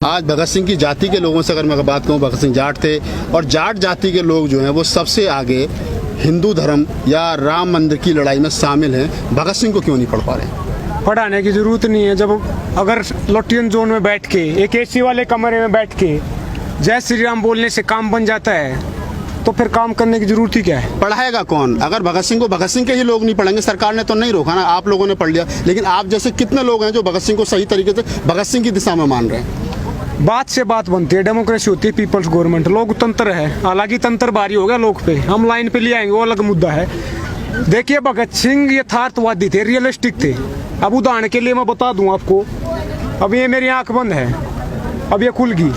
आज भगत सिंह की जाति के लोगों से अगर मैं बात करूं, भगत सिंह जाट थे और जाट जाति के लोग जो हैं वो सबसे आगे हिंदू धर्म या राम मंदिर की लड़ाई में शामिल हैं। भगत सिंह को क्यों नहीं पढ़ पा रहे? पढ़ाने की ज़रूरत नहीं है। जब अगर लोटियन जोन में बैठ के एक एसी वाले कमरे में बैठ के जय श्री राम बोलने से काम बन जाता है तो फिर काम करने की जरूरत ही क्या है? पढ़ाएगा कौन? अगर भगत सिंह को भगत सिंह के ही लोग नहीं पढ़ेंगे, सरकार ने तो नहीं रोका ना, आप लोगों ने पढ़ लिया, लेकिन आप जैसे कितने लोग हैं जो भगत सिंह को सही तरीके से भगत सिंह की दिशा में मान रहे हैं? बात से बात बनती है, डेमोक्रेसी होती है, पीपल्स गवर्नमेंट, लोकतंत्र है। हालांकि तंत्र भारी हो गया लोग पे, हम लाइन पे ले आएंगे, वो अलग मुद्दा है। देखिए भगत सिंह यथार्थवादी थे, रियलिस्टिक थे। अब उदाहरण के लिए मैं बता दूं आपको, अब ये मेरी आंख बंद है, अब ये खुल गई,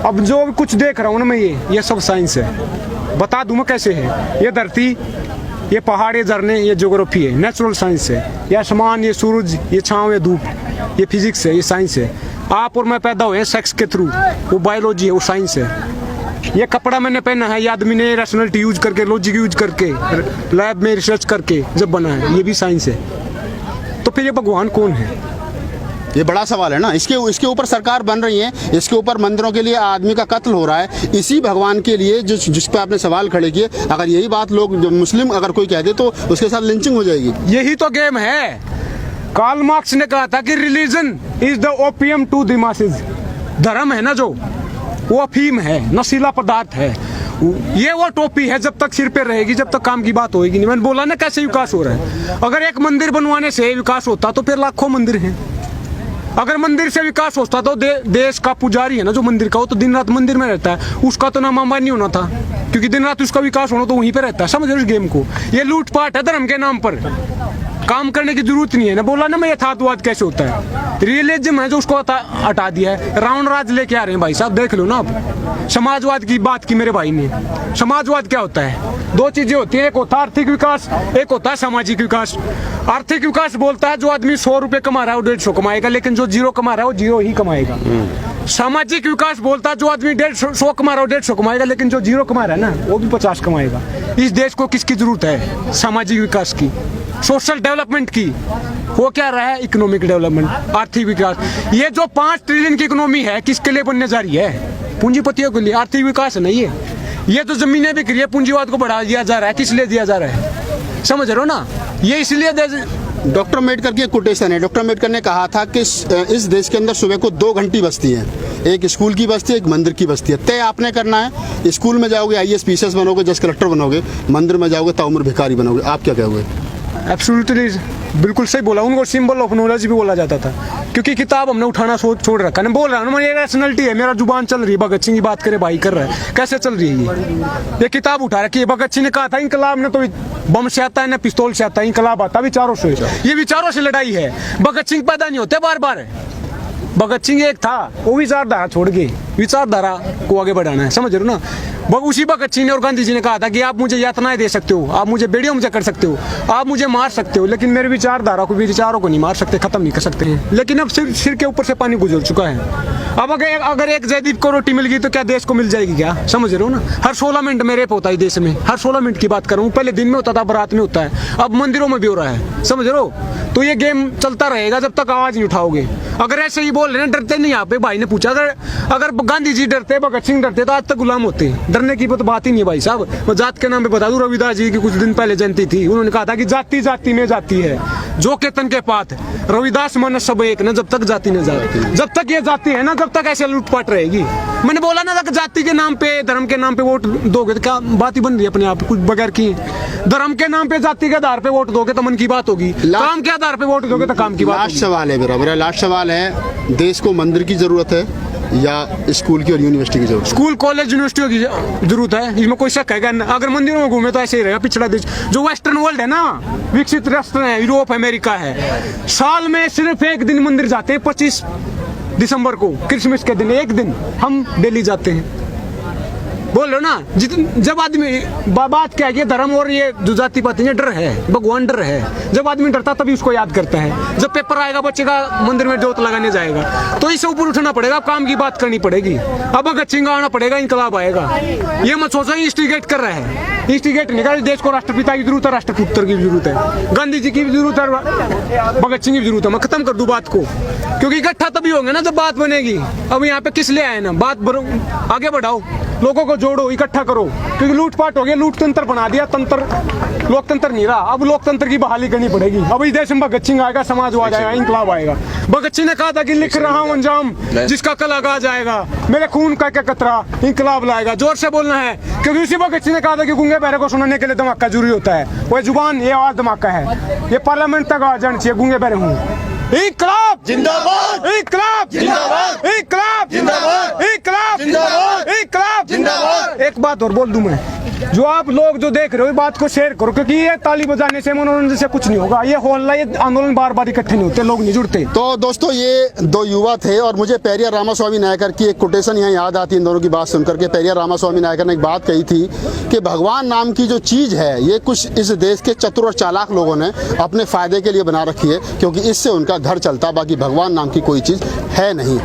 अब जो कुछ देख रहा हूँ ना मैं, ये सब साइंस है। बता दूं मैं कैसे है। ये धरती, ये पहाड़, ये झरने, ये ज्योग्राफी है, नेचुरल साइंस है। ये आसमान, ये सूरज, ये छाँव, ये धूप, ये फिजिक्स है, ये साइंस है। आप और मैं पैदा हुए हैं सेक्स के थ्रू, वो बायोलॉजी है, वो साइंस है। ये कपड़ा मैंने पहना है, ये आदमी ने रैशनलिटी यूज करके, लॉजिक यूज करके, लैब में रिसर्च करके जब बना है, ये भी साइंस है। तो फिर ये भगवान कौन है? ये बड़ा सवाल है ना। इसके ऊपर सरकार बन रही है, इसके ऊपर मंदिरों के लिए आदमी का कत्ल हो रहा है, इसी भगवान के लिए जिस पे आपने सवाल खड़े किए, अगर यही बात लोग जो मुस्लिम अगर कोई कह दे तो उसके साथ लिंचिंग हो जाएगी। यही तो गेम है। कार्ल मार्क्स ने कहा था कि religion is the opium to the masses. धर्म है ना जो, वो अफीम है, नशीला पदार्थ है। ये वो टोपी है, जब तक सिर पे रहेगी, जब तक काम की बात होगी नहीं। मैंने बोला ना कैसे विकास हो रहा है। अगर एक मंदिर बनवाने से विकास होता तो फिर लाखों मंदिर हैं। अगर मंदिर से विकास होता तो देश का पुजारी है ना जो मंदिर का, वो तो दिन रात मंदिर में रहता है, उसका तो नाम अंबानी होना था, क्योंकि दिन रात उसका विकास होना तो वहीं पे रहता है। समझ रहे हो इस गेम को? ये लूटपाट है धर्म के नाम पर, काम करने की जरूरत नहीं है ना। बोला ना मैं यथार्थवाद कैसे होता है। रियलिज्म है जो उसको हटा दिया है, रावण राज लेके आ रहे हैं भाई साहब, देख लो ना आप। समाजवाद की बात की मेरे भाई ने। समाजवाद क्या होता है? दो चीजें होती हैं, एक होता है आर्थिक विकास, एक होता है सामाजिक विकास। आर्थिक विकास बोलता है जो आदमी 100 रुपए कमा रहा है वो 150 कमाएगा, लेकिन जो 0 कमा रहा है वो 0 ही कमाएगा। सामाजिक विकास बोलता है जो आदमी 150 कमा रहा है वो 150 कमाएगा, लेकिन जो 0 कमा रहा है ना वो भी 50 कमाएगा। इस देश को किसकी जरूरत है? सामाजिक विकास की, सोशल डेवलपमेंट की। वो क्या रहा है? इकोनॉमिक डेवलपमेंट, आर्थिक विकास। ये जो 5 ट्रिलियन की इकोनॉमी है किसके लिए बनने जा रही है? पूंजीपतियों के लिए। आर्थिक विकास नहीं है। ये तो जमीनें बिक रही है, पूंजीवाद को बढ़ा दिया जा रहा है, किस लिए दिया जा रहा है? समझ रहे हो ना? ये इसलिए डॉक्टर अम्बेडकर की एक कोटेशन है। डॉक्टर अम्बेडकर ने कहा था कि इस देश के अंदर सुबह को 2 घंटी बजती हैं, एक स्कूल की बजती है, एक मंदिर की बजती है। तय आपने करना है, स्कूल में जाओगे IAS PCS बनोगे, जज कलेक्टर बनोगे, मंदिर में जाओगे ताउम्र भिखारी बनोगे। आप क्या कहोगे? एब्सोल्युटली बिल्कुल सही बोला। उनको सिंबल ऑफ नॉलेज भी बोला जाता था, क्योंकि किताब हमने उठाना छोड़ रखा। मैं बोल रहा हूँ मेरी रैशनलिटी है, मेरा जुबान चल रही है। भगत सिंह की बात करे भाई कर रहा है, कैसे चल रही है ये किताब उठा रखी है। भगत सिंह ने कहा था इंकलाब ने तो बम से आता है ना पिस्तौल से आता है, इंकलाब आता विचारों से। ये विचारों से लड़ाई है। भगत सिंह पैदा नहीं होते बार बार। भगत सिंह एक था, वो विचारधारा छोड़ के विचारधारा को आगे बढ़ाना है। समझ रहे हो ना? उसी भगत सिंह ने और गांधी जी ने कहा था कि आप मुझे यातनाएं दे सकते हो, आप मुझे बेड़ियों में कर सकते हो, आप मुझे मार सकते हो, लेकिन मेरे विचारधारा को, विचारों को नहीं मार सकते, खत्म नहीं कर सकते हैं। लेकिन अब सिर के ऊपर से पानी गुजर चुका है। अब अगर एक जयदीप को रोटी मिल गई तो क्या देश को मिल जाएगी क्या? समझ रहे हो ना? हर 16 मिनट में रेप होता है देश में, हर 16 मिनट की बात कर रहा हूँ। पहले दिन में होता था, बारात में होता है, अब मंदिरों में भी हो रहा है। समझ रहे हो? तो ये गेम चलता रहेगा जब तक आवाज नहीं उठाओगे। अगर ऐसे ही बोल रहे हैं, डरते नहीं। यहाँ पे भाई ने पूछा अगर गांधी जी डरते, भगत सिंह डरते तो आज तक गुलाम होते। डरने की तो बात ही नहीं है भाई साहब। मैं जात के नाम पे बता दूं, रविदास जी की कुछ दिन पहले जयंती थी, उन्होंने कहा था कि जाति जाति में जाति है, जो के तन के पात। रविदास मन सब एक न, जब तक जाति न जाति, जब तक ये जाति है ना जब तक ऐसे लूटपाट रहेगी। मैंने बोला ना कि जाति के नाम पे, धर्म के नाम पे वोट दोगे तो क्या बात ही बन रही है अपने आप कुछ बगैर की। धर्म के नाम पे, जाति के आधार पे वोट दोगे तो मन की बात होगी, काम के आधार पे वोट दोगे तो काम की बात। लास्ट सवाल है मेरा लास्ट सवाल है, देश को मंदिर की जरूरत है या स्कूल की और यूनिवर्सिटी की जरूरत? स्कूल, कॉलेज, यूनिवर्सिटियों की जरूरत है, इसमें कोई शक है? अगर मंदिरों में घूमे तो ऐसे ही रहेगा पिछड़ा देश। जो वेस्टर्न वर्ल्ड है ना, विकसित राष्ट्र है, यूरोप, अमेरिका है, साल में सिर्फ एक दिन मंदिर जाते हैं, 25 दिसंबर को, क्रिसमस के दिन एक दिन। हम दिल्ली जाते हैं। बोल रहे हो ना, जब आदमी बात क्या है कि धर्म और ये जो जाति पाति है, डर है, भगवान डर है। जब आदमी डरता तभी उसको याद करता है। जब पेपर आएगा बच्चे का मंदिर में जोत लगाने जाएगा तो इससे ऊपर उठना पड़ेगा, काम की बात करनी पड़ेगी। अब भगत सिंह आना पड़ेगा, इंकलाब आएगा। ये मत सोचो इंस्टिगेट कर रहे हैं, इंस्टिगेट नहीं कर। देश को राष्ट्रपिता की जरूरत है, राष्ट्रपुत्र की जरूरत है, गांधी जी की भी जरूरत है, भगत सिंह की जरूरत है। मैं खत्म कर दूं बात को, क्योंकि इकट्ठा तभी होंगे ना जब बात बनेगी। अब यहाँ पे किस लिए आए ना, बात आगे बढ़ाओ, लोगों को जोड़ो, इकट्ठा करो, क्योंकि लूटपाट हो गया, लूट तंत्र बना दिया, तंत्र लोकतंत्र नहीं रहा। अब लोकतंत्र की बहाली करनी पड़ेगी। अब इस देश में भगत सिंह आएगा, समाजवाद आएगा, इंकलाब आएगा। भगत सिंह ने कहा था कि लिख रहा हूं अंजाम जिसका कल आगाज आएगा, मेरे खून का क्या कतरा इंकलाब लाएगा। जोर से बोलना है, क्योंकि उसी भगत सिंह ने कहा था कि गूंगे बहरे को सुनाने के लिए धमाका जरूरी होता है। वो जुबान, ये आवाज धमाका है, ये पार्लियामेंट तक आ जाना चाहिए। गूंगे बहरे हूँ, इंकलाब जिंदाबाद, इंकलाब जिंदाबाद, इंकलाब जिंदाबाद, इंकलाब जिंदाबाद, इंकलाब जिंदाबाद। एक बात और बोल दूं मैं, जो आप लोग जो देख रहे हो, बात को शेयर करो, क्योंकि ये ताली बजाने से, मनोरंजन से कुछ नहीं होगा। ये हॉल, ये आंदोलन बार बार इकट्ठे नहीं होते, लोग नहीं जुड़ते। तो दोस्तों, ये दो युवा थे और मुझे पेरियार रामास्वामी नायकर की एक कोटेशन यहाँ याद आती है इन दोनों की बात सुनकर के। पेरियार रामास्वामी नायकर ने एक बात कही थी कि भगवान नाम की जो चीज़ है, ये कुछ इस देश के चतुर और चालाक लोगों ने अपने फायदे के लिए बना रखी है, क्योंकि इससे उनका घर चलता, बाकी भगवान नाम की कोई चीज़ है नहीं।